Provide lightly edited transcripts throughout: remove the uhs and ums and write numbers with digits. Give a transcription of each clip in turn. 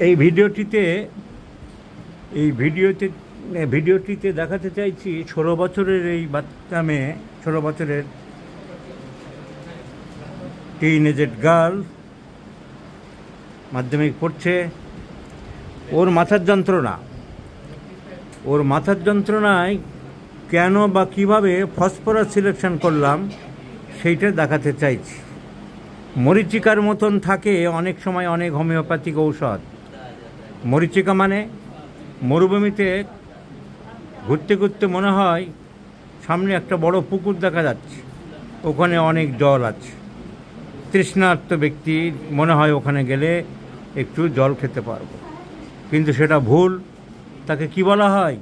এই ভিডিওটিতে দেখাতে চাইছি 16 বছরের এই বাচ্চা মেয়ে, 16 বছরের টিনেজেড গার্ল, মাধ্যমিক পড়ছে। ওর মাথার যন্ত্রণায় কেন বা কিভাবে ফসফরাস সিলেকশন করলাম সেইটা দেখাতে চাইছি। মরিচিকার মতন থাকে অনেক সময় অনেক হোমিওপ্যাথিক ঔষধ। মরিচিকা মানে মরুভূমিতে ঘুরতে ঘুরতে মনে হয় সামনে একটা বড় পুকুর দেখা যাচ্ছে, ওখানে অনেক জল আছে। তৃষ্ণার্ত ব্যক্তি মনে হয় ওখানে গেলে একটু জল খেতে পারবো, কিন্তু সেটা ভুল। তাকে কি বলা হয়?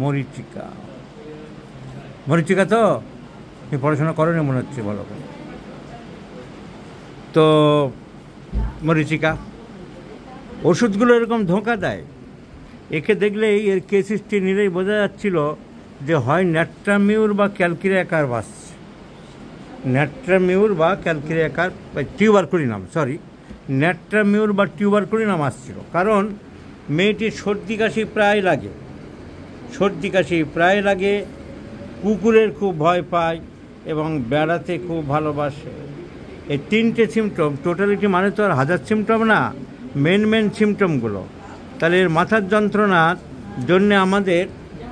মরিচিকা। মরিচিকা তো তুমি পড়াশোনা করোনি মনে হচ্ছে, বলো। তো মরিচিকা ওষুধগুলো এরকম ধোঁকা দেয়। একে দেখলেই, এর কেস হিস্ট্রি নিলেই বোঝা যাচ্ছিল যে হয় ন্যাট্রামিউর বা ক্যালকিরিয়াকার বাসছে। ন্যাট্রামিউর বা ক্যালকিরিয়াকার টিউবারকুলিনাম, ন্যাট্রামিউর বা টিউবারকুলিনাম আসছিল। কারণ মেয়েটির সর্দি কাশি প্রায় লাগে, কুকুরের খুব ভয় পায় এবং বেড়াতে খুব ভালোবাসে। এই 3টে সিমটম, টোটালিটি মানে তো আর 1000 সিমটম না, মেন সিমটমগুলো। তাহলে এর মাথার যন্ত্রণার জন্য আমাদের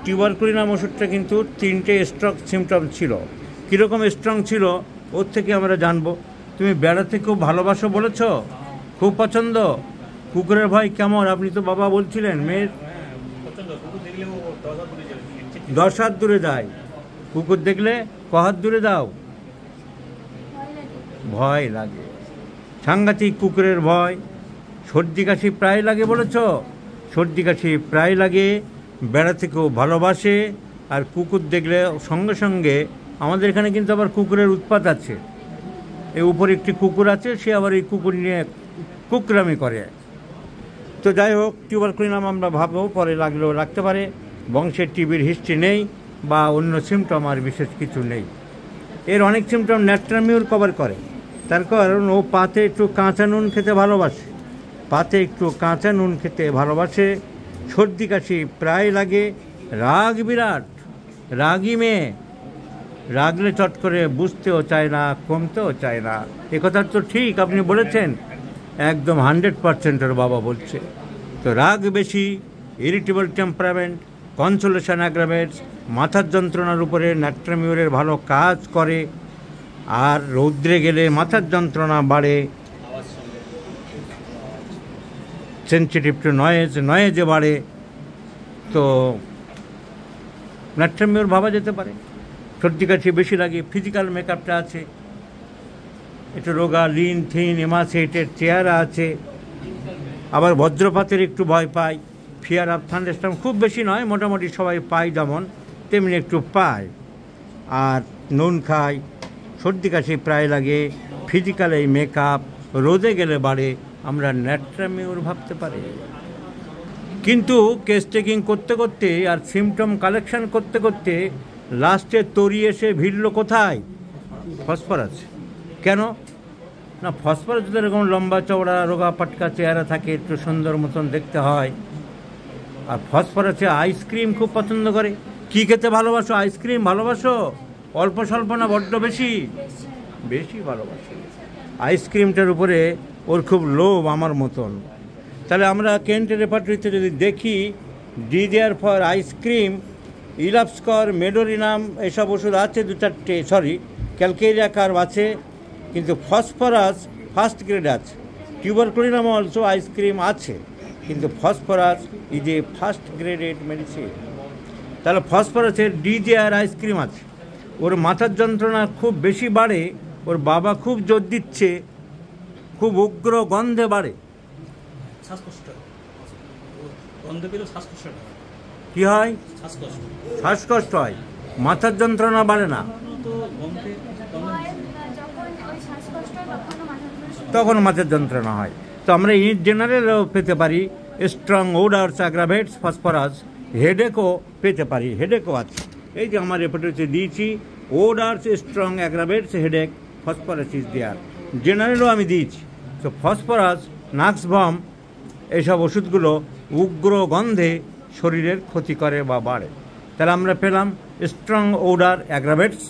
টিউবারকুলিনাম ওষুধটা কিন্তু 3টে স্ট্রং সিমটম ছিল। কীরকম স্ট্রং ছিল ওর থেকে আমরা জানবো। তুমি বেড়াতে খুব ভালোবাসো বলেছ, খুব পছন্দ। কুকুরের ভয় কেমন? আপনি তো বাবা বলছিলেন মেয়ের 10 হাত দূরে যায়। কুকুর দেখলে ক হাত দূরে দাও? ভয় লাগে, সাংঘাতিক কুকুরের ভয়। সর্দি কাশি প্রায় লাগে বলেছ, সর্দি কাশি প্রায় লাগে, বেড়াতে খুব ভালোবাসে, আর কুকুর দেখলে সঙ্গে সঙ্গে, আমাদের এখানে কিন্তু আবার কুকুরের উৎপাত আছে। এই উপরে একটি কুকুর আছে, সে আবার এই কুকুর নিয়ে কুকরামি করে। তো যাই হোক, টিউবারকুলিনাম আমরা ভাববো, পরে লাগলেও রাখতে পারে। বংশের টিবির হিস্ট্রি নেই বা অন্য সিমটম আর বিশেষ কিছু নেই। এর অনেক সিমটম ন্যাট্রামিউর কভার করে। তার কারণ ও পাতে একটু কাঁচা নুন খেতে ভালোবাসে, সর্দি কাশি প্রায় লাগে, রাগ বিরাট, রাগী মেয়ে, রাগলে চট করে বুঝতেও চায় না, কমতেও চায় না। এ কথা তো ঠিক, আপনি বলেছেন, একদম 100% বাবা বলছে। তো রাগ বেশি, ইরিটেবল টেম্পারামেন্ট, কনসোলেশন অ্যাগ্রাভেটস, মাথার যন্ত্রণার উপরে ন্যাট্রামিউরের ভালো কাজ করে। আর রৌদ্রে গেলে মাথার যন্ত্রণা বাড়ে, সেন্সিটিভ টু নয়েজে বাড়ে। তো ন্যাট্রামিউর ভাবা যেতে পারে। সর্দি কাশি বেশি লাগে, ফিজিক্যাল মেকআপটা আছে, একটু রোগা, লিন থিন এমাসিয়েটেড চেহারা আছে। আবার বজ্রপাতের একটু ভয় পায়, ফিয়ার অফ থান্ডারস্টর্ম খুব বেশি নয়, মোটামুটি সবাই পায় যেমন তেমনি একটু পায়। আর নুন খায়, সর্দি কাশি প্রায় লাগে, ফিজিক্যাল এই মেকআপ, রোদে গেলে বাড়ে। আমরা ন্যাট্রামিউর ভাবতে পারি। কিন্তু কেস টেকিং করতে করতে আর সিমটম কালেকশন করতে করতে লাস্টে তরি এসে ভিড়ল কোথায়? ফসফরাস। কেন না, ফসফরাস যদি এরকম লম্বা চওড়া রোগা পাটকা চেহারা থাকে, একটু সুন্দর মতন দেখতে হয়। আর ফসফরাসে আইসক্রিম খুব পছন্দ করে। কি খেতে ভালোবাসো? আইসক্রিম ভালোবাসো? অল্প স্বল্প না বড্ড বেশি? বেশি ভালোবাসো। আইসক্রিমটার উপরে ওর খুব লোভ, আমার মতন। তাহলে আমরা কেন্টের রেপার্টরিতে যদি দেখি, ডিডিআর ফর আইসক্রিম, ইলাপস্কর, মেডোরিনাম এসব ওষুধ আছে 2-4টে, ক্যালকেরিয়াকার আছে, কিন্তু ফসফরাস ফার্স্ট গ্রেড আছে। টিউবারকুলিনাম অলসো আইসক্রিম আছে, কিন্তু phosphorus is a first graded medicine. তাহলে ফসফরাসের ডিডিআর আইসক্রিম আছে। ওর মাথার যন্ত্রণা খুব বেশি বাড়ে, ওর বাবা খুব জোর দিচ্ছে, খুব উগ্র গন্ধে বাড়ে। কি হয়? শ্বাসকষ্ট হয়, মাথার যন্ত্রণা বাড়ে না। তখন মাথার যন্ত্রণা হয়। তো আমরা ইন জেনারেলও পেতে পারি স্ট্রং ওডার্স অ্যাগ্রাভেটস ফসফরাস। হেডেকও পেতে পারি, হেডেকও আছে। এই যে আমার রেপার্টরিতে দিয়েছি, odours strong aggravates headache, phosphorus is there. জেনারেলও আমি দিয়েছি। তো ফসফরাস, নাক্সভম, এইসব ওষুধগুলো উগ্র গন্ধে শরীরের ক্ষতি করে বা বাড়ে। তাহলে আমরা পেলাম strong odour aggravates,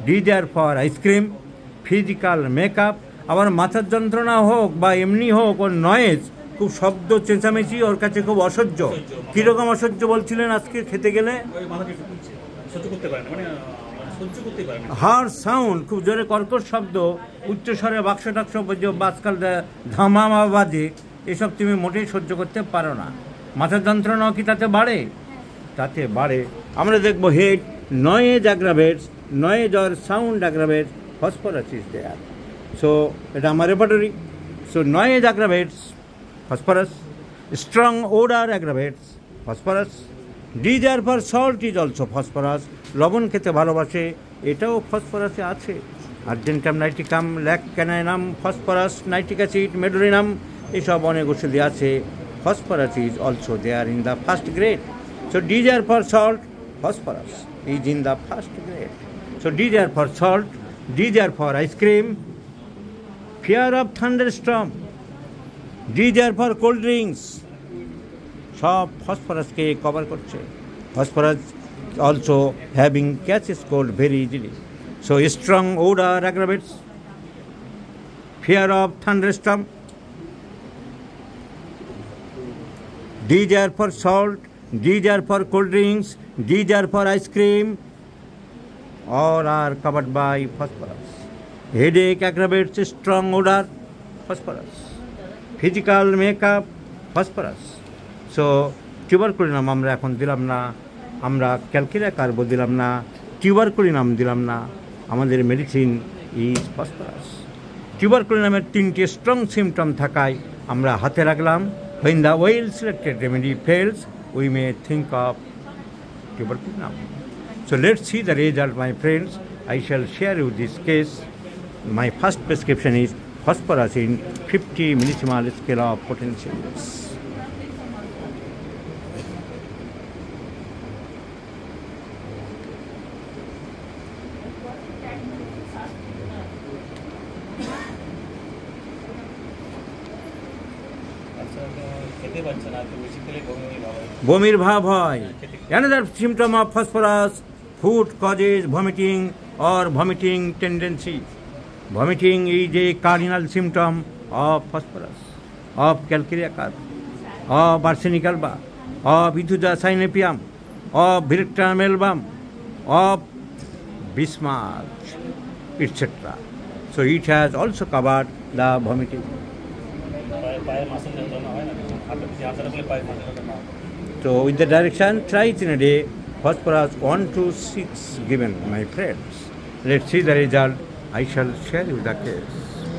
desire for ice cream, physical makeup, আবার মাথার যন্ত্রণা হোক বা এমনি হোক, ওর নয়েজ, খুব শব্দ চেঁচামেচি ওর কাছে খুব অসহ্য। কীরকম অসহ্য বলছিলেন আজকে খেতে গেলে? হার সাউন্ড, খুব জোরে কর্কশ শব্দ, উচ্চস্বরে বাক্স টাক্স আজকাল ধামামা বাজে, এসব তুমি মোটেই সহ্য করতে পারো না। মাথার যন্ত্রণাও কি তাতে বাড়ে? তাতে বাড়ে। আমরা দেখবো head noise aggravates, noise or sound aggravates, phosphorus is there. So এটা আমার repertory. So noise aggravates, phosphorus, strong odour aggravates, phosphorus, desire for salt is also phosphorus, লবণ খেতে ভালোবাসে, এটাও ফসফরাসে আছে। Argentum nitricum, lac caninum, phosphorus, nitric acid, medorrhinum, এসব অনেক ওষুধে আছে। Phosphorus is also there in the first grade. So desire for salt, phosphorus is in the first grade. So desire for salt, desire for ice cream, fear of thunderstorm, desire for cold drinks, সব ফসফরাসকে cover করছে। Phosphorus also having catches cold very easily. So strong odor aggravates fear of thunderstorm, desire for salt, desire for cold drinks, desire for ice cream, all are covered by phosphorus. Headache aggravates strong odor, phosphorus. Physical makeup, phosphorus. So tuberculinum আমরা এখন দিলাম না, আমরা ক্যালকিরিয়া কার্বো দিলাম না, tuberculinum দিলাম না, আমাদের মেডিসিন ইজ ফসফরাস। টিউবারকুলিনামের 3টি স্ট্রং সিমটম থাকায় আমরা হাতে রাখলাম। When the well selected remedy fails, we may think of tuberculinum. So let's see the result, my friends. I shall share you this case. My first prescription is phosphorus in 50 millisimal scale of potentials. বমির ভাব হয়। Another symptom of phosphorus, food causes vomiting or vomiting tendency. Vomiting is a cardinal symptom of phosphorus, of calcarea carb, of arsenic alba, of Ethuja synepium, of Virictram album, of Bismarck, etc. So it has also covered the vomiting. So with the direction, try it in a day, phosphorus 1 to 6 given, my friends. Let's see the result. I shall share you the case.